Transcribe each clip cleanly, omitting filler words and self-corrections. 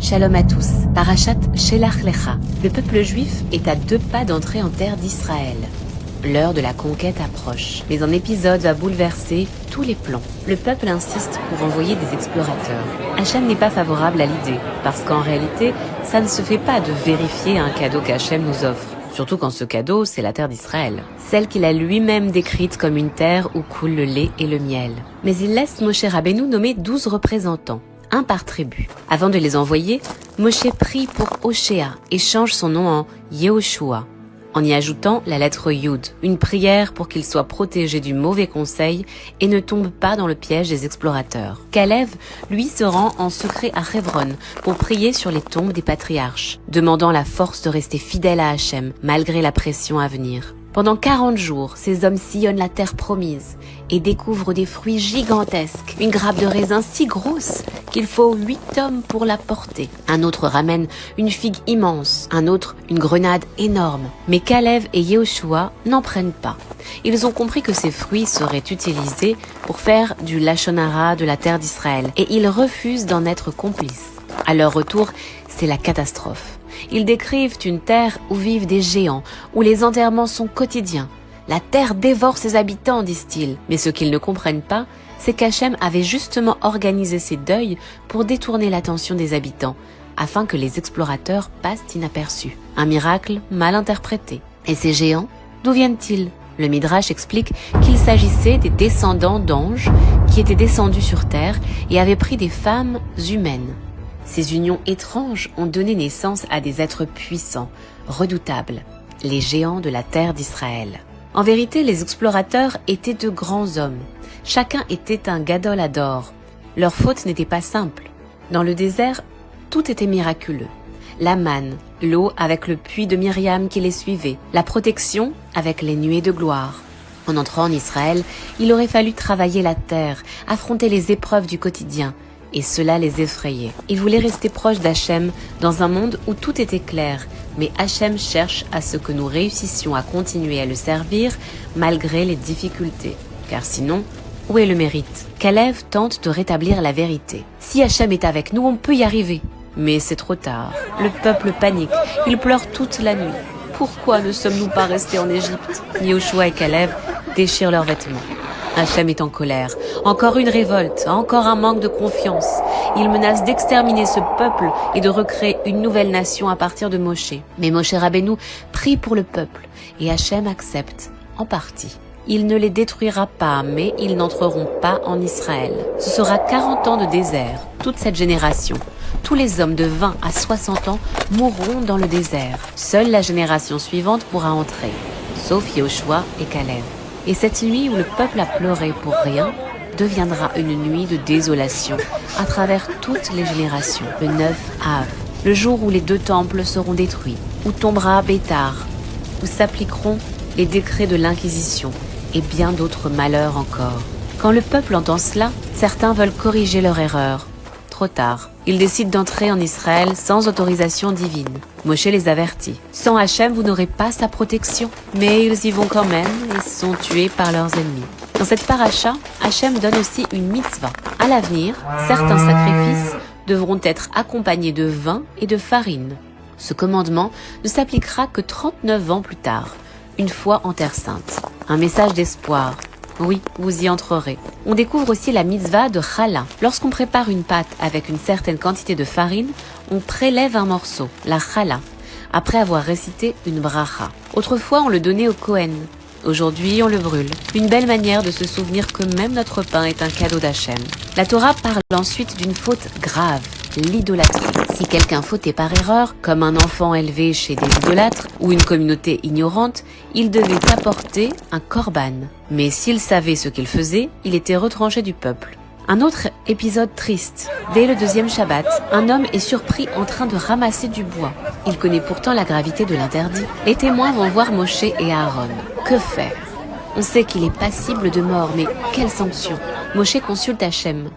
Shalom à tous. Parashat Shelach Lecha. Le peuple juif est à 2 pas d'entrer en terre d'Israël. L'heure de la conquête approche, mais un épisode va bouleverser tous les plans. Le peuple insiste pour envoyer des explorateurs. Hachem n'est pas favorable à l'idée, parce qu'en réalité, ça ne se fait pas de vérifier un cadeau qu'Hachem nous offre. Surtout quand ce cadeau, c'est la terre d'Israël. Celle qu'il a lui-même décrite comme une terre où coule le lait et le miel. Mais il laisse Moshe Rabbeinu nommer 12 représentants, un par tribu. Avant de les envoyer, Moshe prie pour Oshéa et change son nom en Yehoshua, en y ajoutant la lettre Yud, une prière pour qu'il soit protégé du mauvais conseil et ne tombe pas dans le piège des explorateurs. Kalev, lui, se rend en secret à Hebron pour prier sur les tombes des patriarches, demandant la force de rester fidèle à Hachem malgré la pression à venir. Pendant 40 jours, ces hommes sillonnent la terre promise et découvrent des fruits gigantesques, une grappe de raisin si grosse qu'il faut 8 hommes pour la porter. Un autre ramène une figue immense, un autre une grenade énorme. Mais Kalev et Yehoshua n'en prennent pas. Ils ont compris que ces fruits seraient utilisés pour faire du lachon hara de la terre d'Israël et ils refusent d'en être complices. À leur retour, c'est la catastrophe. Ils décrivent une terre où vivent des géants, où les enterrements sont quotidiens. La terre dévore ses habitants, disent-ils. Mais ce qu'ils ne comprennent pas, c'est qu'Hachem avait justement organisé ces deuils pour détourner l'attention des habitants, afin que les explorateurs passent inaperçus. Un miracle mal interprété. Et ces géants, d'où viennent-ils ? Le Midrash explique qu'il s'agissait des descendants d'anges qui étaient descendus sur terre et avaient pris des femmes humaines. Ces unions étranges ont donné naissance à des êtres puissants, redoutables, les géants de la terre d'Israël. En vérité, les explorateurs étaient de grands hommes. Chacun était un gadol hador. Leur faute n'était pas simple. Dans le désert, tout était miraculeux. La manne, l'eau avec le puits de Myriam qui les suivait, la protection avec les nuées de gloire. En entrant en Israël, il aurait fallu travailler la terre, affronter les épreuves du quotidien, et cela les effrayait. Ils voulaient rester proches d'Hachem dans un monde où tout était clair, mais Hachem cherche à ce que nous réussissions à continuer à le servir malgré les difficultés. Car sinon, où est le mérite ? Kalev tente de rétablir la vérité. Si Hachem est avec nous, on peut y arriver. Mais c'est trop tard. Le peuple panique. Il pleure toute la nuit. Pourquoi ne sommes-nous pas restés en Égypte ? Yehoshua et Kalev déchirent leurs vêtements. Hachem est en colère. Encore une révolte, encore un manque de confiance. Il menace d'exterminer ce peuple et de recréer une nouvelle nation à partir de Moshe. Mais Moshe Rabbeinu prie pour le peuple et Hachem accepte, en partie. Il ne les détruira pas, mais ils n'entreront pas en Israël. Ce sera 40 ans de désert, toute cette génération. Tous les hommes de 20 à 60 ans mourront dans le désert. Seule la génération suivante pourra entrer, sauf Yehoshua et Kalev. Et cette nuit où le peuple a pleuré pour rien deviendra une nuit de désolation à travers toutes les générations. Le 9 Av, le jour où les 2 temples seront détruits, où tombera Bétar, où s'appliqueront les décrets de l'Inquisition et bien d'autres malheurs encore. Quand le peuple entend cela, certains veulent corriger leur erreur. Trop tard. Ils décident d'entrer en Israël sans autorisation divine. Moshe les avertit. Sans Hachem, vous n'aurez pas sa protection. Mais ils y vont quand même et sont tués par leurs ennemis. Dans cette paracha, Hachem donne aussi une mitzvah. À l'avenir, certains sacrifices devront être accompagnés de vin et de farine. Ce commandement ne s'appliquera que 39 ans plus tard, une fois en Terre Sainte. Un message d'espoir. Oui, vous y entrerez. On découvre aussi la mitzvah de challah. Lorsqu'on prépare une pâte avec une certaine quantité de farine, on prélève un morceau, la challah, après avoir récité une bracha. Autrefois, on le donnait au Kohen. Aujourd'hui, on le brûle. Une belle manière de se souvenir que même notre pain est un cadeau d'Hachem. La Torah parle ensuite d'une faute grave, l'idolâtrie. Si quelqu'un fautait par erreur, comme un enfant élevé chez des idolâtres ou une communauté ignorante, il devait apporter un korban. Mais s'il savait ce qu'il faisait, il était retranché du peuple. Un autre épisode triste. Dès le 2e Shabbat, un homme est surpris en train de ramasser du bois. Il connaît pourtant la gravité de l'interdit. Les témoins vont voir Moshe et Aaron. Que faire ? On sait qu'il est passible de mort, mais quelle sanction ? Moshe consulte Hachem.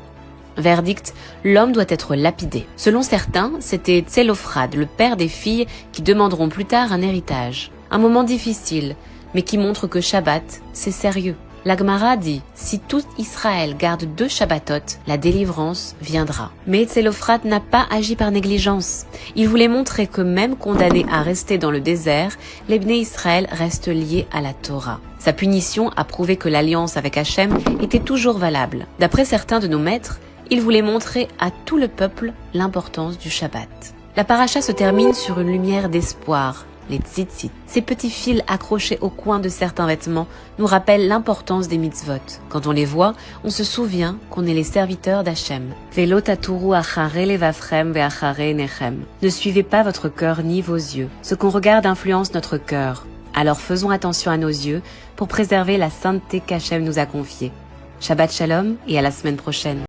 Verdict, l'homme doit être lapidé. Selon certains, c'était Tselophrad, le père des filles qui demanderont plus tard un héritage. Un moment difficile, mais qui montre que Shabbat, c'est sérieux. La Gemara dit, si tout Israël garde 2 Shabbatot, la délivrance viendra. Mais Tzelophrate n'a pas agi par négligence. Il voulait montrer que même condamnés à rester dans le désert, les Bnei Israël restent liés à la Torah. Sa punition a prouvé que l'alliance avec Hachem était toujours valable. D'après certains de nos maîtres, il voulait montrer à tout le peuple l'importance du Shabbat. La paracha se termine sur une lumière d'espoir, les tzitzit. Ces petits fils accrochés au coin de certains vêtements nous rappellent l'importance des mitzvot. Quand on les voit, on se souvient qu'on est les serviteurs d'Hachem. Velo taturu achare levavchem veachare einechem. Ne suivez pas votre cœur ni vos yeux. Ce qu'on regarde influence notre cœur. Alors faisons attention à nos yeux pour préserver la sainteté qu'Hachem nous a confiée. Shabbat Shalom et à la semaine prochaine.